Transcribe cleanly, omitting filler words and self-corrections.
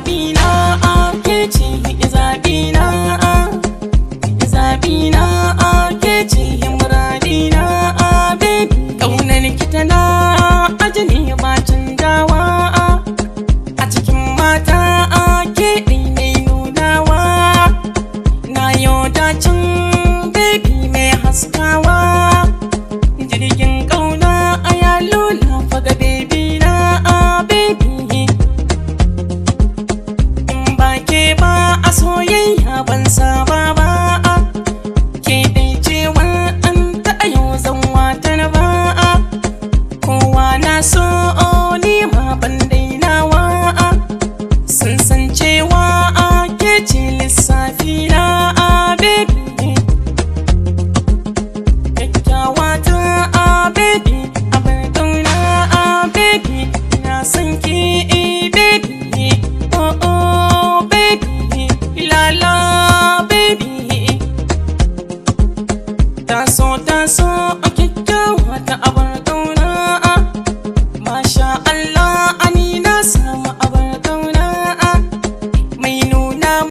zabina ke ce zabina zabina ke ce muradina baby kaunar ki tana ajini ba canjawa a cikin mata ke ɗin ne nunawa na yau dacin baby mai haskawa jirgin kauna a yalo na faga baby na baby in ba ke ba a soyayya ban saba ba ke dai cewa an taɓa yau zan wata na ba kowa na so ni ma ban dainawa sun san cewa ke ce lissafi na baby kyakkyawa ta baby abin kauna baby ina son ki baby oh oh baby la la baby taso kyakkyawa ta